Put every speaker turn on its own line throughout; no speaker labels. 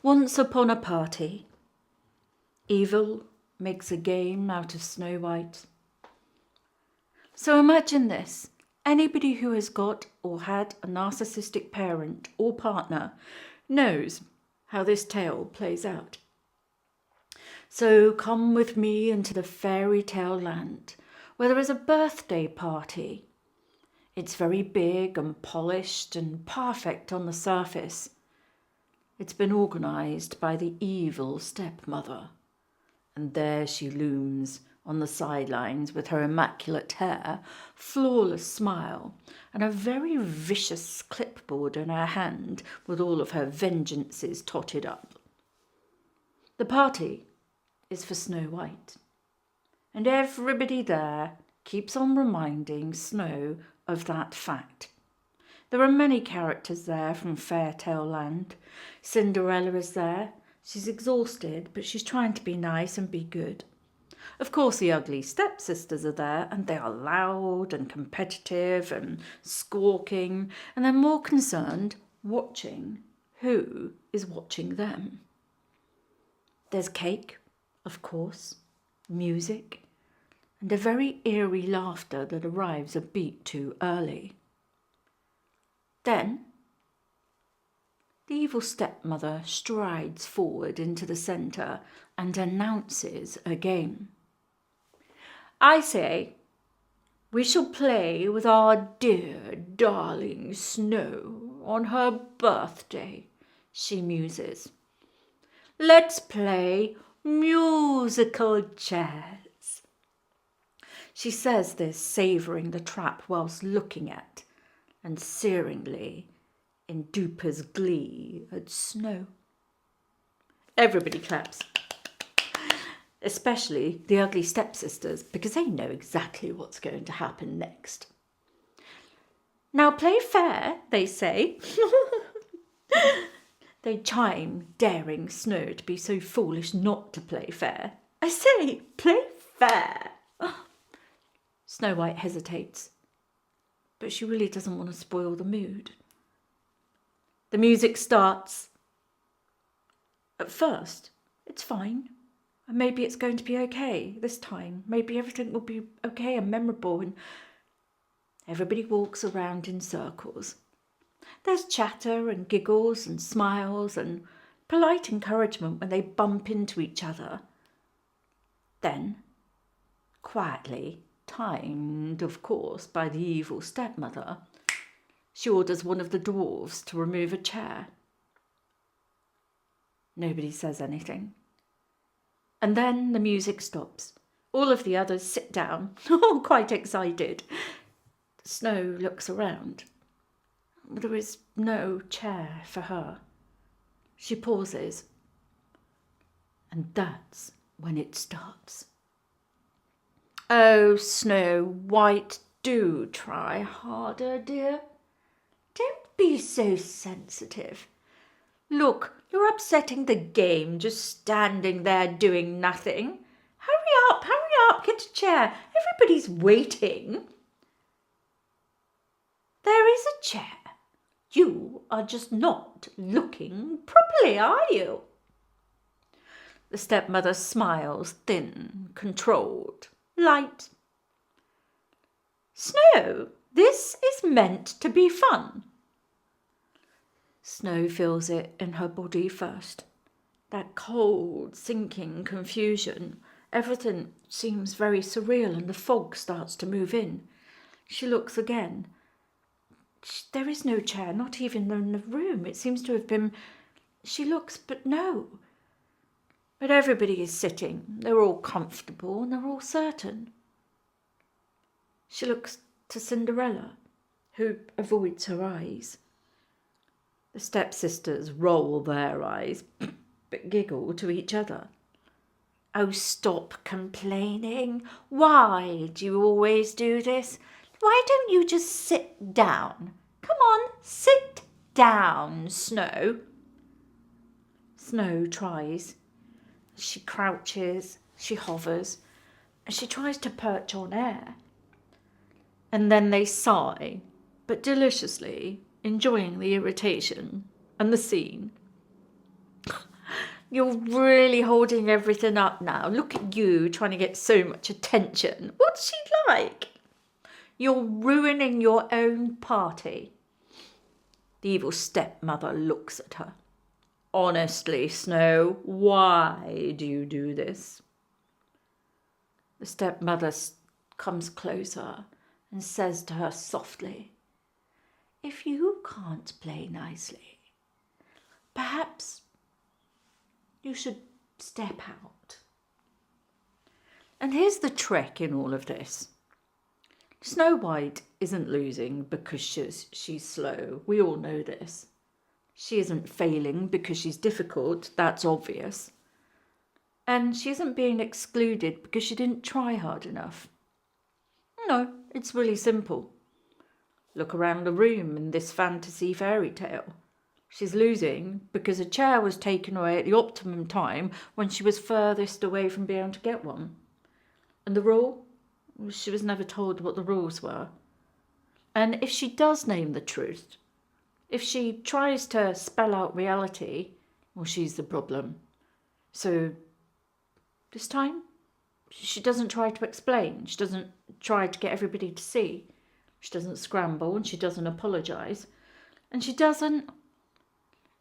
Once upon a party, evil makes a game out of Snow White. So imagine this. Anybody who has got or had a narcissistic parent or partner knows how this tale plays out. So come with me into the fairy tale land where there is a birthday party. It's very big and polished and perfect on the surface. It's been organised by the evil stepmother. And there she looms on the sidelines with her immaculate hair, flawless smile, and a very vicious clipboard in her hand with all of her vengeances totted up. The party is for Snow White, and everybody there keeps on reminding Snow of that fact. There are many characters there from Fairytale Land. Cinderella is there. She's exhausted, but she's trying to be nice and be good. Of course, the ugly stepsisters are there, and they are loud and competitive and squawking, and they're more concerned watching who is watching them. There's cake, of course, music, and a very eerie laughter that arrives a beat too early. Then the evil stepmother strides forward into the centre and announces a game. I say, we shall play with our dear darling Snow on her birthday, she muses. Let's play musical chairs. She says this, savouring the trap whilst looking at and searingly in Duper's glee at Snow. Everybody claps, especially the ugly stepsisters, because they know exactly what's going to happen next. Now play fair, they say. They chime, daring Snow to be so foolish not to play fair. I say, play fair. Snow White hesitates, but she really doesn't want to spoil the mood. The music starts. At first, it's fine. And maybe it's going to be okay this time. Maybe everything will be okay and memorable, and everybody walks around in circles. There's chatter and giggles and smiles and polite encouragement when they bump into each other. Then, quietly, timed, of course, by the evil stepmother, she orders one of the dwarves to remove a chair. Nobody says anything. And then the music stops. All of the others sit down, all quite excited. Snow looks around. There is no chair for her. She pauses. And that's when it starts. Oh, Snow White, do try harder, dear. Don't be so sensitive. Look, you're upsetting the game just standing there doing nothing. Hurry up, get a chair. Everybody's waiting. There is a chair. You are just not looking properly, are you? The stepmother smiles, thin, controlled, light. Snow, this is meant to be fun. Snow feels it in her body first. That cold, sinking confusion. Everything seems very surreal and the fog starts to move in. She looks again. There is no chair, not even in the room. It seems to have been... She looks, but no. But everybody is sitting. They're all comfortable and they're all certain. She looks to Cinderella, who avoids her eyes. The stepsisters roll their eyes, but giggle to each other. Oh, stop complaining. Why do you always do this? Why don't you just sit down? Come on, sit down, Snow. Snow tries. She crouches, she hovers, and she tries to perch on air. And then they sigh, but deliciously, enjoying the irritation and the scene. You're really holding everything up now. Look at you trying to get so much attention. What's she like? You're ruining your own party. The evil stepmother looks at her. Honestly, Snow, why do you do this? The stepmother comes closer and says to her softly, if you can't play nicely, perhaps you should step out. And here's the trick in all of this. Snow White isn't losing because she's slow. We all know this. She isn't failing because she's difficult. That's obvious. And she isn't being excluded because she didn't try hard enough. No, it's really simple. Look around the room in this fantasy fairy tale. She's losing because a chair was taken away at the optimum time when she was furthest away from being able to get one. And the rule? She was never told what the rules were. And if she does name the truth, if she tries to spell out reality, well, she's the problem. So this time, she doesn't try to explain. She doesn't try to get everybody to see. She doesn't scramble and she doesn't apologise. And she doesn't...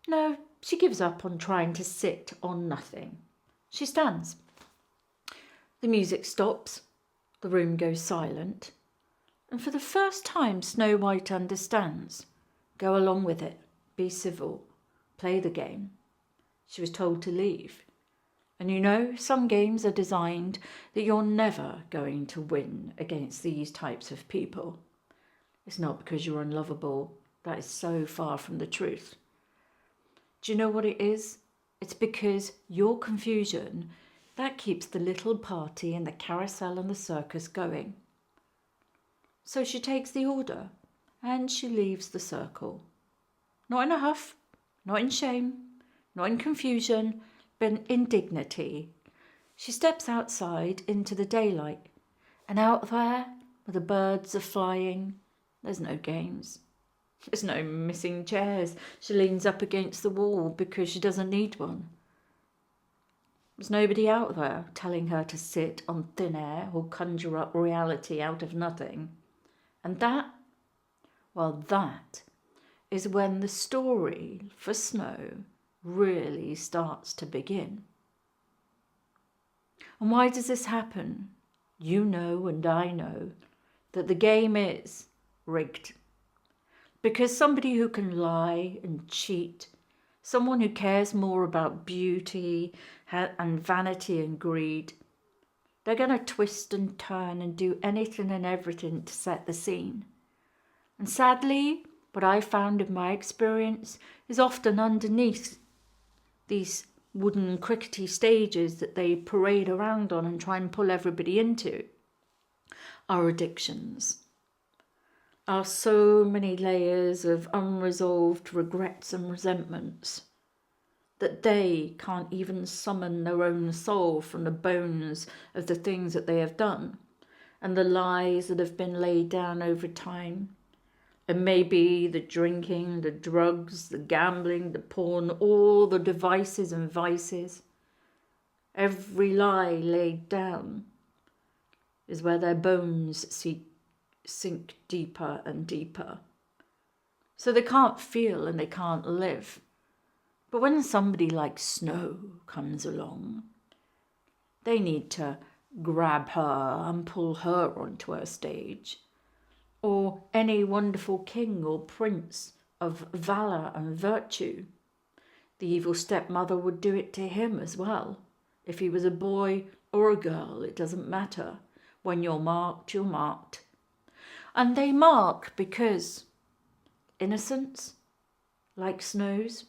No, she gives up on trying to sit on nothing. She stands. The music stops. The room goes silent. And for the first time, Snow White understands. Go along with it. Be civil. Play the game. She was told to leave. And you know, some games are designed that you're never going to win against these types of people. It's not because you're unlovable. That is so far from the truth. Do you know what it is? It's because your confusion, that keeps the little party and the carousel and the circus going. So she takes the order and she leaves the circle. Not in a huff, not in shame, not in confusion, but in dignity. She steps outside into the daylight, and out there, where the birds are flying, there's no games. There's no missing chairs. She leans up against the wall because she doesn't need one. There's nobody out there telling her to sit on thin air or conjure up reality out of nothing. And that, well, that is when the story for Snow really starts to begin. And why does this happen? You know and I know that the game is rigged. Because somebody who can lie and cheat, someone who cares more about beauty and vanity and greed, they're going to twist and turn and do anything and everything to set the scene. And sadly, what I found in my experience is often underneath these wooden crickety stages that they parade around on and try and pull everybody into are addictions. Are so many layers of unresolved regrets and resentments that they can't even summon their own soul from the bones of the things that they have done and the lies that have been laid down over time. And maybe the drinking, the drugs, the gambling, the porn, all the devices and vices, every lie laid down is where their bones sink deeper and deeper. So they can't feel and they can't live. But when somebody like Snow comes along, they need to grab her and pull her onto her stage. Or any wonderful king or prince of valour and virtue. The evil stepmother would do it to him as well. If he was a boy or a girl, it doesn't matter. When you're marked, you're marked. And they mark because innocence, like Snow's,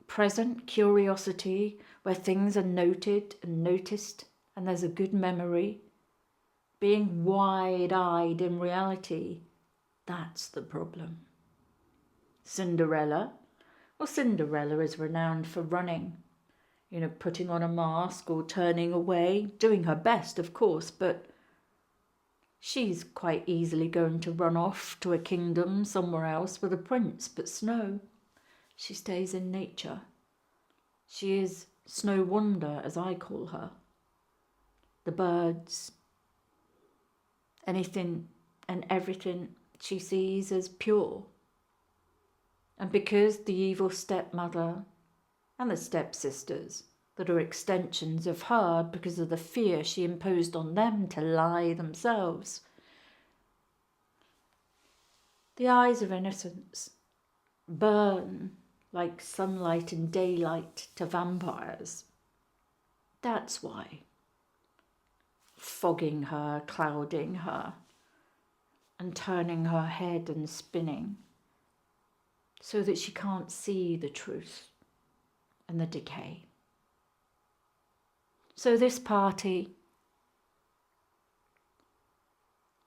present curiosity, where things are noted and noticed and there's a good memory, being wide-eyed in reality, that's the problem. Cinderella, well, Cinderella is renowned for running, putting on a mask or turning away, doing her best, of course, but she's quite easily going to run off to a kingdom somewhere else with a prince. But Snow, she stays in nature. She is Snow Wonder, as I call her. The birds, anything and everything she sees as pure. And because the evil stepmother and the stepsisters that are extensions of her because of the fear she imposed on them to lie themselves, the eyes of innocence burn like sunlight and daylight to vampires. That's why. Fogging her, clouding her, and turning her head and spinning so that she can't see the truth and the decay. So this party,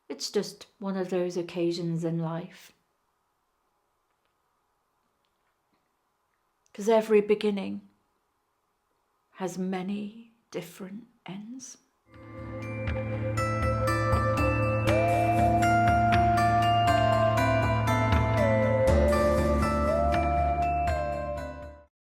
it's just one of those occasions in life. Because every beginning has many different ends.